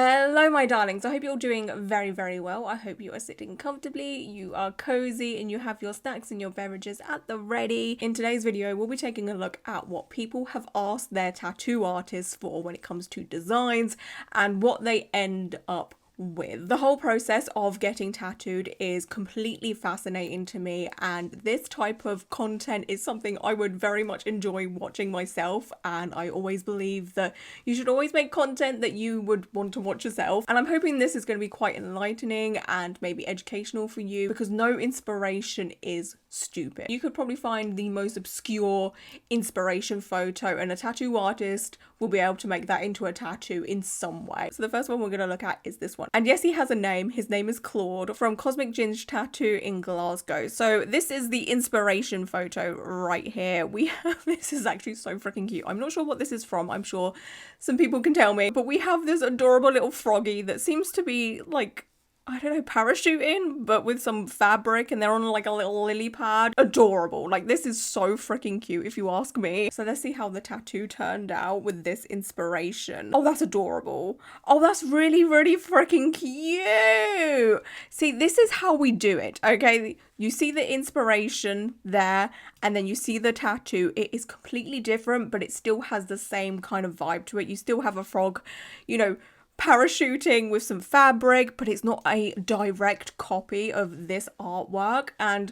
Hello my darlings, I hope you're all doing very, very well. I hope you are sitting comfortably, you are cozy, and you have your snacks and your beverages at the ready. In today's video, we'll be taking a look at what people have asked their tattoo artists for when it comes to designs and what they end up with. The whole process of getting tattooed is completely fascinating to me, and this type of content is something I would very much enjoy watching myself, and I always believe that you should always make content that you would want to watch yourself, and I'm hoping this is going to be quite enlightening and maybe educational for you, because no inspiration is stupid. You could probably find the most obscure inspiration photo and a tattoo artist will be able to make that into a tattoo in some way. So the first one we're going to look at is this one. And yes, he has a name. His name is Claude from Cosmic Ginge Tattoo in Glasgow. So this is the inspiration photo right here. We have, this is actually so freaking cute. I'm not sure what this is from. I'm sure some people can tell me, but we have this adorable little froggy that seems to be like, I don't know, parachuting, but with some fabric, and they're on like a little lily pad. Adorable. Like, this is so freaking cute if you ask me. So let's see how the tattoo turned out with this inspiration. Oh, that's adorable. Oh, that's really, really freaking cute. See, this is how we do it, okay? You see the inspiration there, and then you see the tattoo. It is completely different, but it still has the same kind of vibe to it. You still have a frog, you know, parachuting with some fabric, but it's not a direct copy of this artwork. And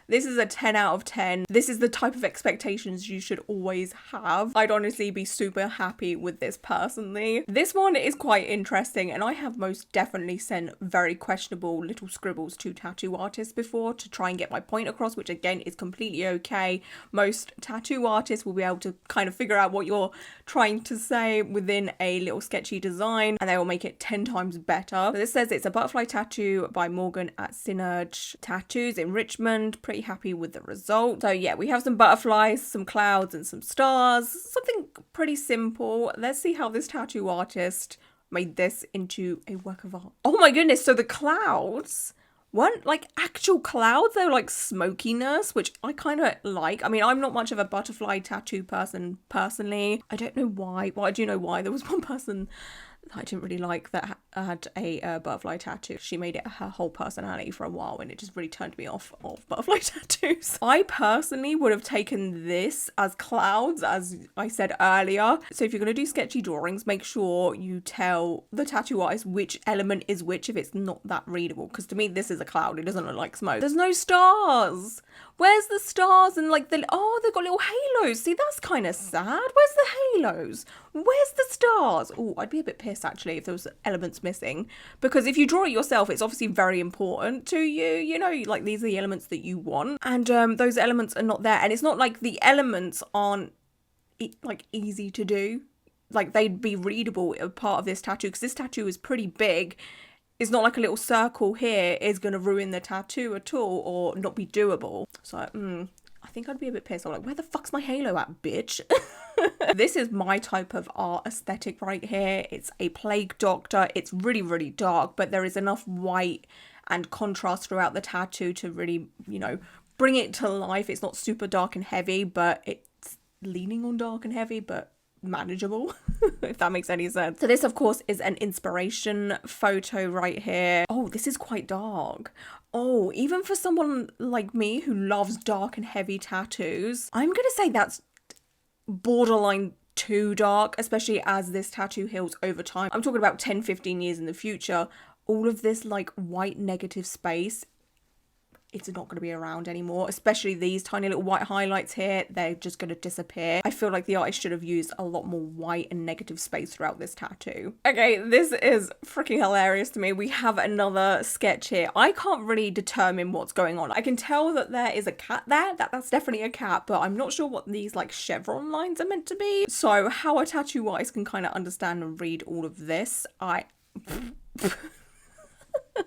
this is a 10 out of 10. This is the type of expectations you should always have. I'd honestly be super happy with this personally. This one is quite interesting, and I have most definitely sent very questionable little scribbles to tattoo artists before to try and get my point across, which again is completely okay. Most tattoo artists will be able to kind of figure out what you're trying to say within a little sketchy design, and they will make it 10 times better. So this says it's a butterfly tattoo by Morgan at Synerge Tattoos in Richmond. Pretty happy with the result. So yeah, we have some butterflies, some clouds, and some stars. Something pretty simple. Let's see how this tattoo artist made this into a work of art. Oh my goodness, so the clouds weren't like actual clouds, they were like smokiness, which I kind of like. I mean, I'm not much of a butterfly tattoo person personally. I don't know why. Well, I do know why. There was one person I didn't really like that had a butterfly tattoo. She made it her whole personality for a while, and it just really turned me off of butterfly tattoos. I personally would have taken this as clouds, as I said earlier. So if you're going to do sketchy drawings, make sure you tell the tattoo artist which element is which if it's not that readable. Because to me, this is a cloud. It doesn't look like smoke. There's no stars. Where's the stars? And like they've got little halos. See, that's kind of sad. Where's the halos? Where's the stars? Oh, I'd be a bit pissed actually if there was elements missing, because if you draw it yourself, it's obviously very important to you, you know, like these are the elements that you want, and those elements are not there. And it's not like the elements aren't like easy to do, like they'd be readable as part of this tattoo, because this tattoo is pretty big. It's not like a little circle here is going to ruin the tattoo at all or not be doable. So I think I'd be a bit pissed. I'm like, where the fuck's my halo at, bitch? This is my type of art aesthetic right here. It's a plague doctor. It's really, really dark, but there is enough white and contrast throughout the tattoo to really, you know, bring it to life. It's not super dark and heavy, but it's leaning on dark and heavy, but manageable, if that makes any sense. So this, of course, is an inspiration photo right here. Oh, this is quite dark. Oh, even for someone like me who loves dark and heavy tattoos, I'm gonna say that's borderline too dark, especially as this tattoo heals over time. I'm talking about 10-15 years in the future. All of this like white negative space, it's not going to be around anymore, especially these tiny little white highlights here. They're just going to disappear. I feel like the artist should have used a lot more white and negative space throughout this tattoo. Okay, this is freaking hilarious to me. We have another sketch here. I can't really determine what's going on. I can tell that there is a cat there. That's definitely a cat, but I'm not sure what these like chevron lines are meant to be. So how a tattoo artist can kind of understand and read all of this,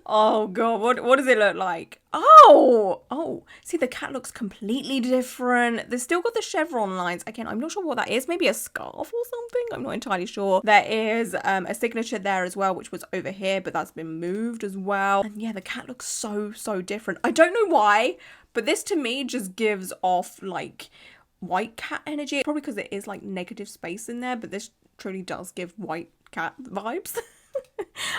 oh god, what does it look like? Oh, see, the cat looks completely different. They've still got the chevron lines. Again, I'm not sure what that is. Maybe a scarf or something? I'm not entirely sure. There is a signature there as well, which was over here, but that's been moved as well. And yeah, the cat looks so different. I don't know why, but this to me just gives off like white cat energy. Probably because it is like negative space in there, but this truly does give white cat vibes.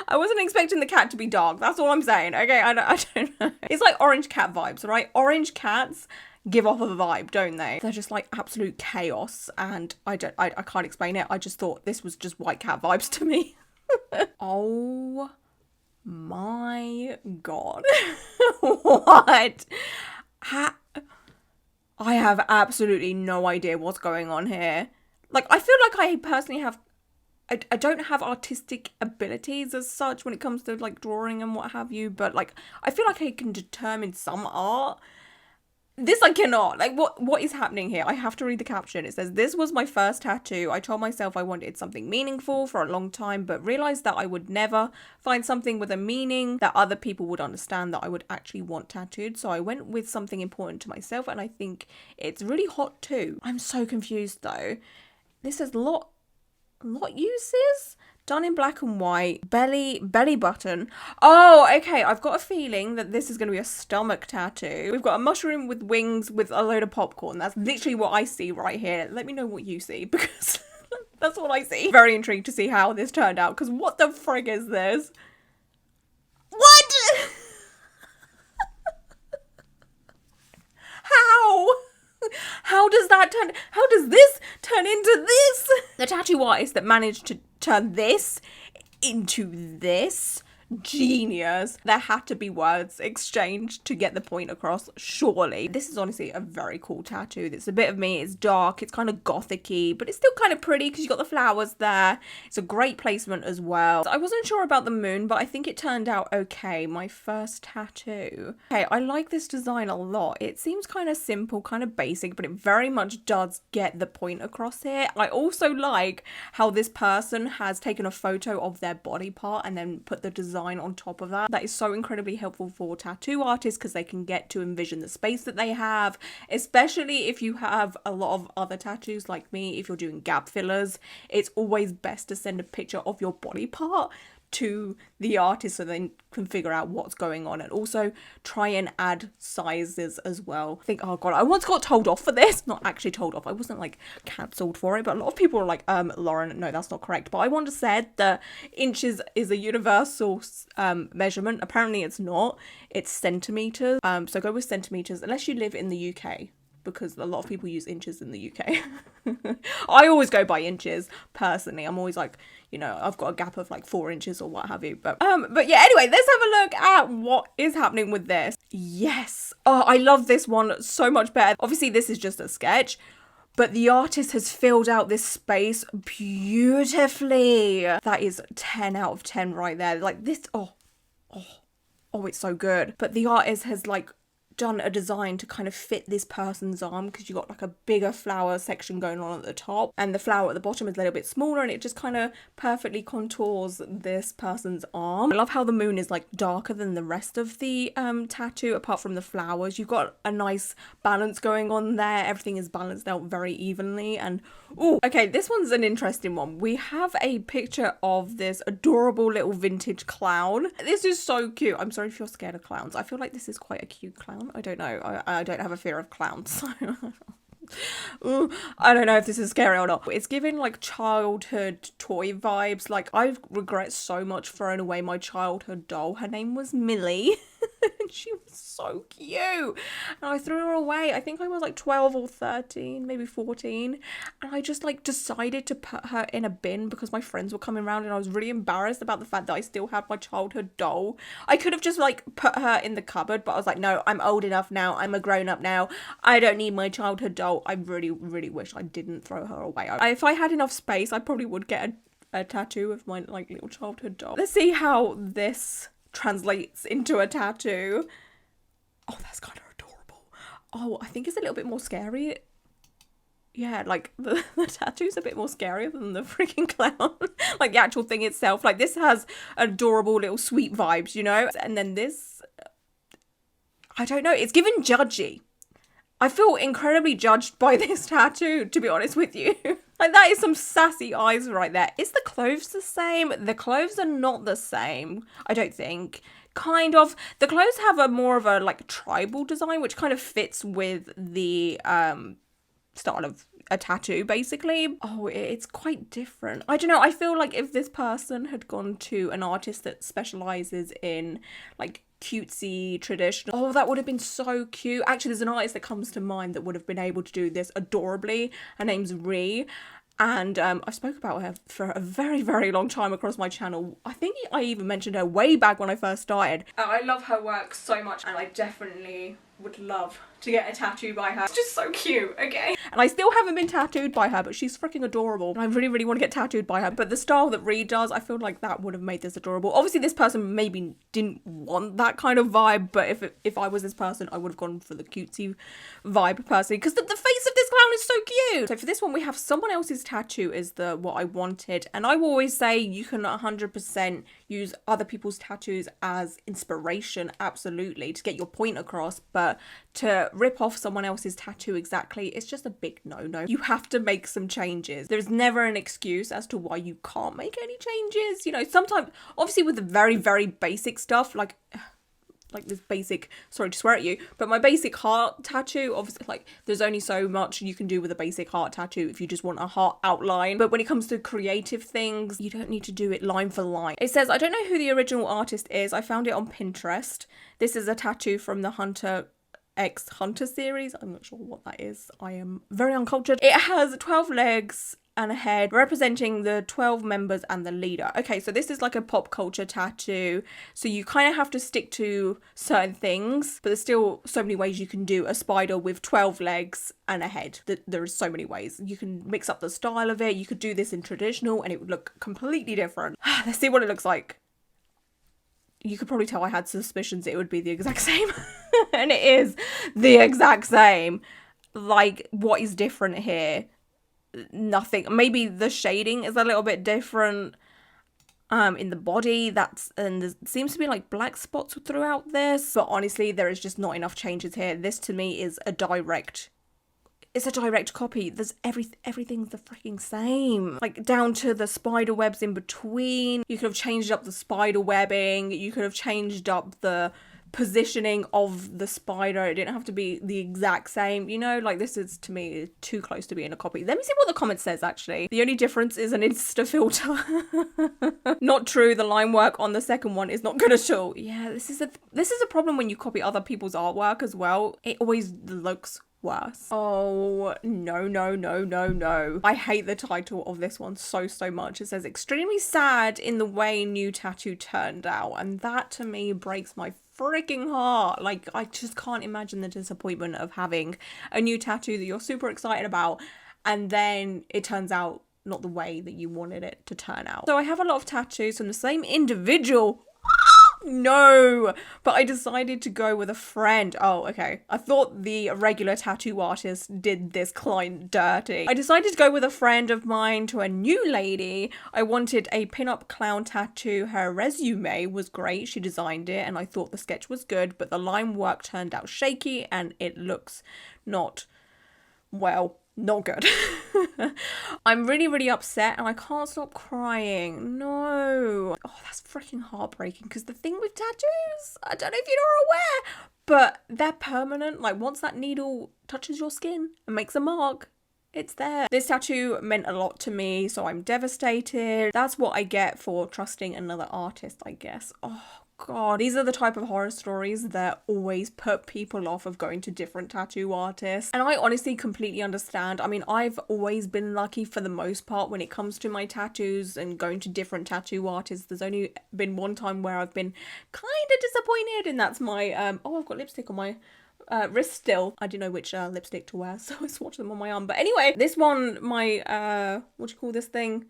I wasn't expecting the cat to be dark. That's all I'm saying. Okay, I don't know. It's like orange cat vibes, right? Orange cats give off a vibe, don't they? They're just like absolute chaos, and I can't explain it. I just thought this was just white cat vibes to me. Oh my god. What? I have absolutely no idea what's going on here. Like, I feel like I personally have... I don't have artistic abilities as such when it comes to, like, drawing and what have you. But, like, I feel like I can determine some art. This I cannot. Like, what is happening here? I have to read the caption. It says, "This was my first tattoo. I told myself I wanted something meaningful for a long time, but realized that I would never find something with a meaning that other people would understand that I would actually want tattooed. So I went with something important to myself, and I think it's really hot too." I'm so confused though. This says lot uses? Done in black and white. Belly button. Oh, okay. I've got a feeling that this is going to be a stomach tattoo. We've got a mushroom with wings with a load of popcorn. That's literally what I see right here. Let me know what you see, because that's what I see. Very intrigued to see how this turned out, because what the frig is this? What? How? How does this turn into this? The tattoo artist that managed to turn this into this, genius. There had to be words exchanged to get the point across, surely. This is honestly a very cool tattoo. It's a bit of me. It's dark, it's kind of gothic-y, but it's still kind of pretty because you got the flowers there. It's a great placement as well. I wasn't sure about the moon, but I think it turned out okay. My first tattoo. Okay, I like this design a lot. It seems kind of simple, kind of basic, but it very much does get the point across here. I also like how this person has taken a photo of their body part and then put the design on top of that. That is so incredibly helpful for tattoo artists because they can get to envision the space that they have, especially if you have a lot of other tattoos like me. If you're doing gap fillers, it's always best to send a picture of your body part to the artist so they can figure out what's going on, and also try and add sizes as well. I think, oh god, I once got told off for this. Not actually told off, I wasn't like cancelled for it, but a lot of people were like, Lauren, no, that's not correct. But I once said that inches is a universal measurement. Apparently it's not. It's centimeters. So go with centimeters unless you live in the UK, because a lot of people use inches in the UK. I always go by inches personally. I'm always like, you know, I've got a gap of like 4 inches or what have you. But yeah, anyway, let's have a look at what is happening with this. Yes. Oh, I love this one so much better. Obviously, this is just a sketch, but the artist has filled out this space beautifully. That is 10 out of 10 right there. Like this, oh, it's so good. But the artist has like done a design to kind of fit this person's arm, because you got like a bigger flower section going on at the top and the flower at the bottom is a little bit smaller, and it just kind of perfectly contours this person's arm. I love how the moon is like darker than the rest of the tattoo apart from the flowers. You've got a nice balance going on there. Everything is balanced out very evenly. And oh, okay, this one's an interesting one. We have a picture of this adorable little vintage clown. This is so cute. I'm sorry if you're scared of clowns. I feel like this is quite a cute clown. I don't know. I don't have a fear of clowns, so ooh, I don't know if this is scary or not. It's giving like childhood toy vibes. Like, I regret so much throwing away my childhood doll. Her name was Millie. She was so cute, and I threw her away. I think I was like 12 or 13, maybe 14, and I just like decided to put her in a bin because my friends were coming around, and I was really embarrassed about the fact that I still had my childhood doll. I could have just like put her in the cupboard, but I was like, no, I'm old enough now, I'm a grown-up now, I don't need my childhood doll. I really wish I didn't throw her away. If I had enough space, I probably would get a tattoo of my like little childhood doll. Let's see how this translates into a tattoo. Oh, that's kind of adorable. Oh, I think it's a little bit more scary. Yeah, like the tattoo's a bit more scary than the freaking clown. Like the actual thing itself. Like this has adorable little sweet vibes, you know? And then this, I don't know, it's given judgy. I feel incredibly judged by this tattoo, to be honest with you. Like, that is some sassy eyes right there. Is the clothes the same? The clothes are not the same, I don't think. Kind of. The clothes have a more of a, like, tribal design, which kind of fits with the style of a tattoo basically. Oh, it's quite different. I don't know, I feel like if this person had gone to an artist that specializes in like cutesy traditional, oh, that would have been so cute. Actually, there's an artist that comes to mind that would have been able to do this adorably. Her name's Ree. And I spoke about her for a very, very long time across my channel. I think I even mentioned her way back when I first started. I love her work so much, and I definitely would love to get a tattoo by her. It's just so cute, okay? And I still haven't been tattooed by her, but she's freaking adorable. I really, really want to get tattooed by her. But the style that Reed does, I feel like that would have made this adorable. Obviously, this person maybe didn't want that kind of vibe, but if I was this person, I would have gone for the cutesy vibe personally, because the face of this clown is so cute. So for this one, we have someone else's tattoo is what I wanted. And I will always say you can 100% use other people's tattoos as inspiration, absolutely, to get your point across, but to rip off someone else's tattoo exactly, it's just a big no-no. You have to make some changes. There's never an excuse as to why you can't make any changes. You know, sometimes, obviously with the very, very basic stuff, like this basic, sorry to swear at you, but my basic heart tattoo, obviously, like, there's only so much you can do with a basic heart tattoo if you just want a heart outline. But when it comes to creative things, you don't need to do it line for line. It says, I don't know who the original artist is. I found it on Pinterest. This is a tattoo from the Hunter X Hunter series. I'm not sure what that is. I am very uncultured. It has 12 legs and a head representing the 12 members and the leader. Okay, so this is like a pop culture tattoo. So you kind of have to stick to certain things, but there's still so many ways you can do a spider with 12 legs and a head. There are so many ways. You can mix up the style of it. You could do this in traditional and it would look completely different. Let's see what it looks like. You could probably tell I had suspicions it would be the exact same. And it is the exact same. Like, what is different here? Nothing. Maybe the shading is a little bit different in the body. And there seems to be like black spots throughout this. But honestly, there is just not enough changes here. This to me is a direct... It's a direct copy. There's everything's the freaking same. Like, down to the spider webs in between. You could have changed up the spider webbing. You could have changed up the positioning of the spider. It didn't have to be the exact same. You know, like, this is, to me, too close to being a copy. Let me see what the comment says, actually. The only difference is an Insta filter. Not true. The line work on the second one is not good at all. Yeah, this is a problem when you copy other people's artwork as well. It always looks worse. Oh, no. I hate the title of this one so much. It says, extremely sad in the way new tattoo turned out. And that to me breaks my freaking heart. Like, I just can't imagine the disappointment of having a new tattoo that you're super excited about and then it turns out not the way that you wanted it to turn out. So I have a lot of tattoos from the same individual. No, but I decided to go with a friend. Oh, okay. I thought the regular tattoo artist did this client dirty. I decided to go with a friend of mine to a new lady. I wanted a pin-up clown tattoo. Her resume was great. She designed it and I thought the sketch was good, but the line work turned out shaky and it looks not, well, not good. I'm really upset and I can't stop crying. No. Oh, that's freaking heartbreaking because the thing with tattoos, I don't know if you're aware, but they're permanent. Like, once that needle touches your skin and makes a mark, it's there. This tattoo meant a lot to me, so I'm devastated. That's what I get for trusting another artist, I guess. Oh, God, these are the type of horror stories that always put people off of going to different tattoo artists. And I honestly completely understand. I mean, I've always been lucky for the most part when it comes to my tattoos and going to different tattoo artists. There's only been one time where I've been kind of disappointed, and that's my, oh, I've got lipstick on my wrist still. I didn't know which lipstick to wear, so I swatched them on my arm. But anyway, this one, my, what do you call this thing?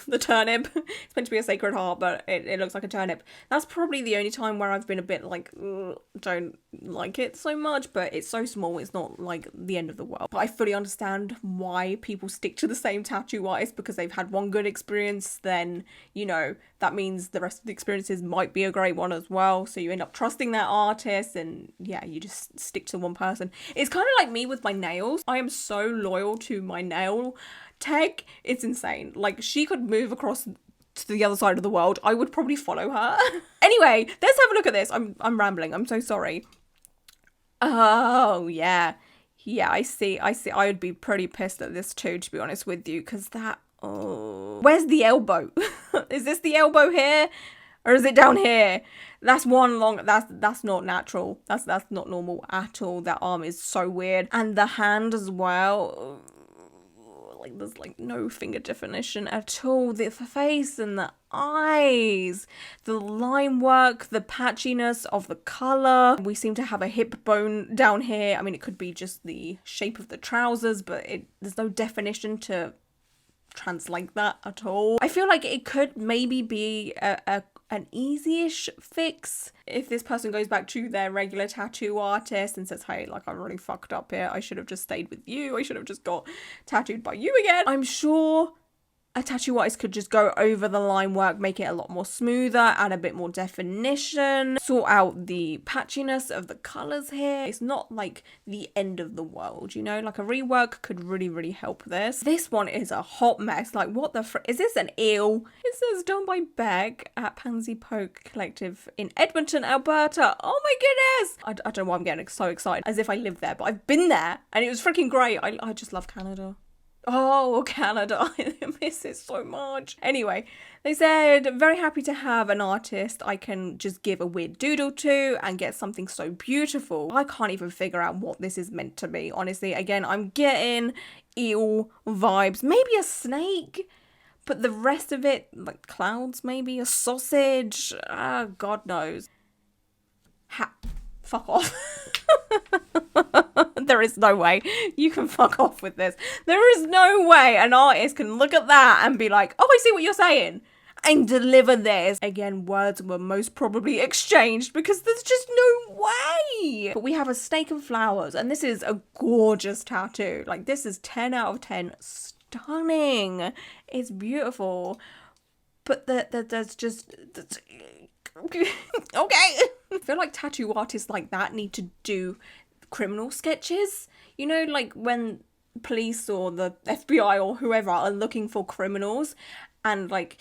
The turnip. It's meant to be a sacred heart, but it looks like a turnip. That's probably the only time where I've been a bit like, don't like it so much, but it's so small, it's not like the end of the world. But I fully understand why people stick to the same tattoo artist, because they've had one good experience, then, you know, that means the rest of the experiences might be a great one as well. So you end up trusting that artist and yeah, you just stick to one person. It's kind of like me with my nails. I am so loyal to my nail tech, it's insane. Like, she could move across to the other side of the world, I would probably follow her. Anyway, let's have a look at this. I'm rambling, I'm so sorry. Oh yeah, Yeah, I see. I would be pretty pissed at this too, to be honest with you, because that, oh. Where's the elbow? Is this the elbow here? Or is it down here? That's one long, that's not natural. That's not normal at all. That arm is so weird. And the hand as well. Like, there's like no finger definition at all. The face and the eyes, the line work, the patchiness of the color. We seem to have a hip bone down here. I mean, it could be just the shape of the trousers, but there's no definition to translate that at all. I feel like it could maybe be an easy-ish fix if this person goes back to their regular tattoo artist and says, hey, like, I really fucked up here. I should have just stayed with you. I should have just got tattooed by you again. I'm sure a tattoo artist could just go over the line work, make it a lot more smoother, add a bit more definition, sort out the patchiness of the colors here. It's not like the end of the world, you know? Like, a rework could really, really help this. This one is a hot mess. Like, what the is this an eel? It says done by Beck at Pansy Poke Collective in Edmonton, Alberta. Oh my goodness! I don't know why I'm getting so excited, as if I live there, but I've been there and it was freaking great. I just love Canada. Oh, Canada, I miss it so much. Anyway, they said, very happy to have an artist I can just give a weird doodle to and get something so beautiful. I can't even figure out what this is meant to be, honestly. Again, I'm getting eel vibes. Maybe a snake, but the rest of it, like clouds maybe, a sausage, God knows. Fuck off. There is no way you can fuck off with this. There is no way an artist can look at that and be like, oh, I see what you're saying, and deliver this. Again, words were most probably exchanged because there's just no way. But we have a snake and flowers, and this is a gorgeous tattoo. Like, this is 10 out of 10. Stunning. It's beautiful. But there's just... Okay. I feel like tattoo artists like that need to do criminal sketches. You know, like when police or the FBI or whoever are looking for criminals and like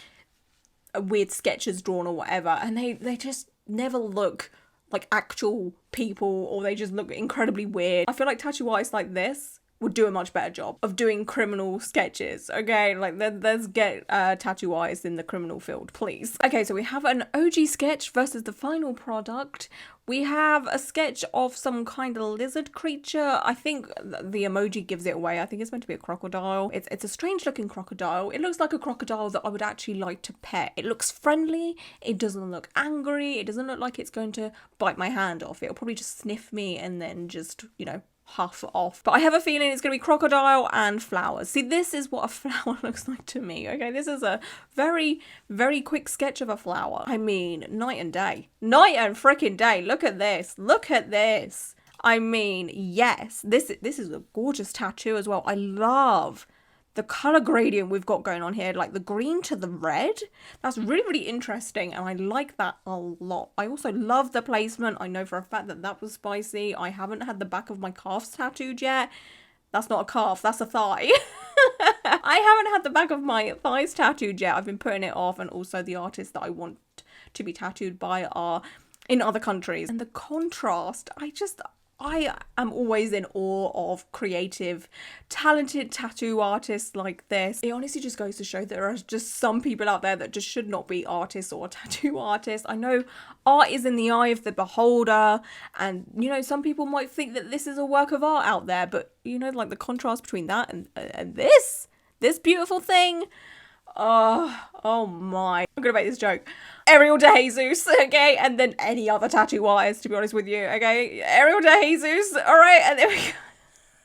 a weird sketch is drawn or whatever, and they just never look like actual people, or they just look incredibly weird. I feel like tattoo artists like this would do a much better job of doing criminal sketches. Okay, like let's get tattoo artists in the criminal field, please. Okay, so we have an OG sketch versus the final product. We have a sketch of some kind of lizard creature. I think the emoji gives it away. I think it's meant to be a crocodile. It's a strange looking crocodile. It looks like a crocodile that I would actually like to pet. It looks friendly. It doesn't look angry. It doesn't look like it's going to bite my hand off. It'll probably just sniff me and then just, you know, huff off. But I have a feeling it's going to be crocodile and flowers. See, this is what a flower looks like to me, okay? This is a very, very quick sketch of a flower. I mean, night and day. Night and freaking day. Look at this. Look at this. I mean, yes. This is a gorgeous tattoo as well. I love the color gradient we've got going on here, like the green to the red. That's really, really interesting, and I like that a lot. I also love the placement. I know for a fact that that was spicy. I haven't had the back of my calves tattooed yet. That's not a calf, that's a thigh. I haven't had the back of my thighs tattooed yet. I've been putting it off, and also the artists that I want to be tattooed by are in other countries. And the contrast, I am always in awe of creative, talented tattoo artists like this. It honestly just goes to show there are just some people out there that just should not be artists or tattoo artists. I know art is in the eye of the beholder, and, you know, some people might think that this is a work of art out there, but, you know, like the contrast between that and this beautiful thing. Oh my. I'm gonna make this joke. Ariel de Jesus, okay? And then any other tattoo artist, to be honest with you, okay? Ariel de Jesus, alright? And there we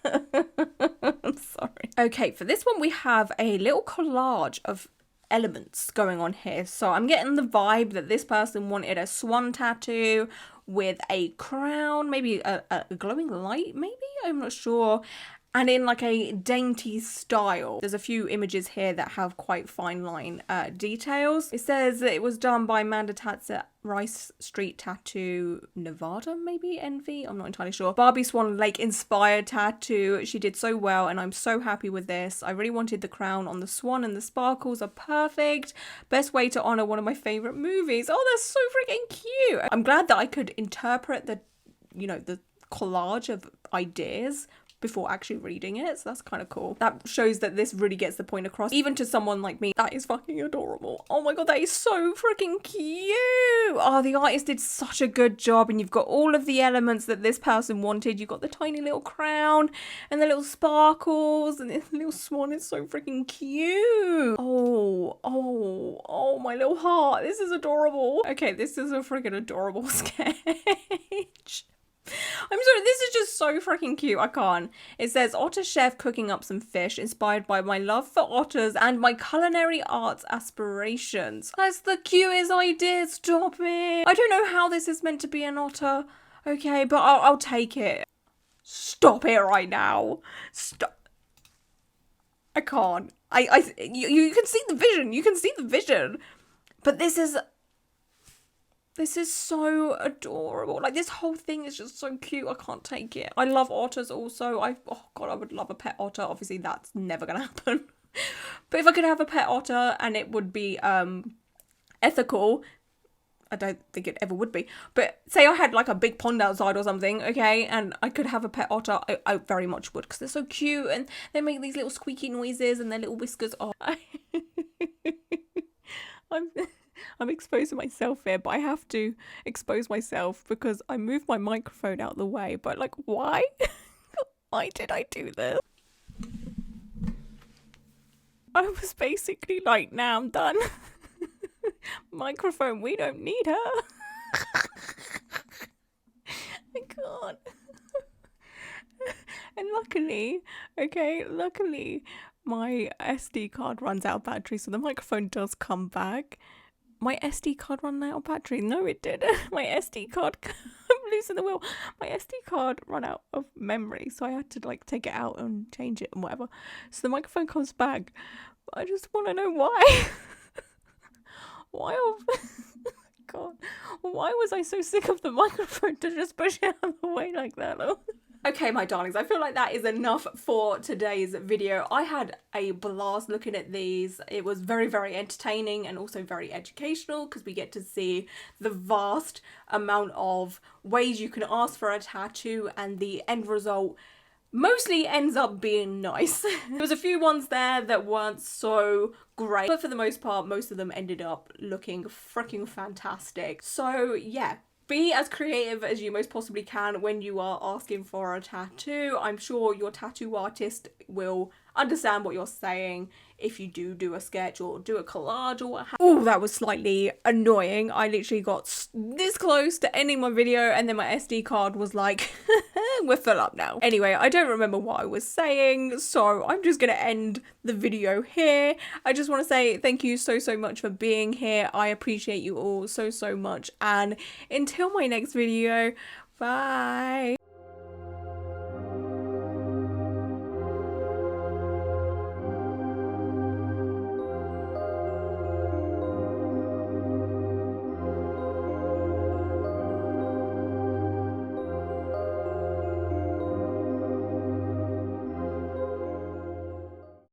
go. I'm sorry. Okay, for this one we have a little collage of elements going on here. So I'm getting the vibe that this person wanted a swan tattoo with a crown, maybe a glowing light, maybe? I'm not sure. And in like a dainty style. There's a few images here that have quite fine line details. It says that it was done by Amanda Tats at Rice Street Tattoo, Nevada, maybe? Envy? I'm not entirely sure. Barbie Swan Lake inspired tattoo. She did so well, and I'm so happy with this. I really wanted the crown on the swan, and the sparkles are perfect. Best way to honor one of my favorite movies. Oh, that's so freaking cute. I'm glad that I could interpret the, you know, the collage of ideas before actually reading it, so that's kind of cool. That shows that this really gets the point across, even to someone like me. That is fucking adorable. Oh my god, that is so freaking cute. Oh, the artist did such a good job, and you've got all of the elements that this person wanted. You've got the tiny little crown and the little sparkles, and this little swan is so freaking cute. Oh, my little heart. This is adorable. Okay, this is a freaking adorable sketch. I'm sorry, this is just so freaking cute. I can't. It says, otter chef cooking up some fish inspired by my love for otters and my culinary arts aspirations. That's the cutest idea. Stop it. I don't know how this is meant to be an otter. Okay, but I'll take it. Stop it right now. Stop. I can't. You can see the vision. You can see the vision. But this is so adorable. Like, this whole thing is just so cute. I can't take it. I love otters also. Oh god, I would love a pet otter. Obviously, that's never gonna happen. But if I could have a pet otter and it would be ethical, I don't think it ever would be. But say I had like a big pond outside or something, okay, and I could have a pet otter, I very much would, because they're so cute and they make these little squeaky noises and their little whiskers. Oh, I'm exposing myself here, but I have to expose myself because I moved my microphone out of the way. But like, why? Why did I do this? I was basically like, nah, I'm done. Microphone, we don't need her. I can't. And luckily, my SD card runs out of battery, so the microphone does come back. My SD card ran out of battery. No, it didn't. My SD card, I'm losing the wheel. My SD card ran out of memory, so I had to like take it out and change it and whatever. So the microphone comes back. I just want to know why. God, why was I so sick of the microphone to just push it out of the way like that? Okay, my darlings, I feel like that is enough for today's video. I had a blast looking at these. It was very, very entertaining and also very educational because we get to see the vast amount of ways you can ask for a tattoo, and the end result mostly ends up being nice. There was a few ones there that weren't so great, but for the most part, most of them ended up looking freaking fantastic. So yeah, be as creative as you most possibly can when you are asking for a tattoo. I'm sure your tattoo artist will understand what you're saying if you do a sketch or do a collage or what have you. Oh, that was slightly annoying. I literally got this close to ending my video and then my SD card was like, we're full up now. Anyway, I don't remember what I was saying, so I'm just gonna end the video here. I just want to say thank you so much for being here. I appreciate you all so much, and until my next video, bye.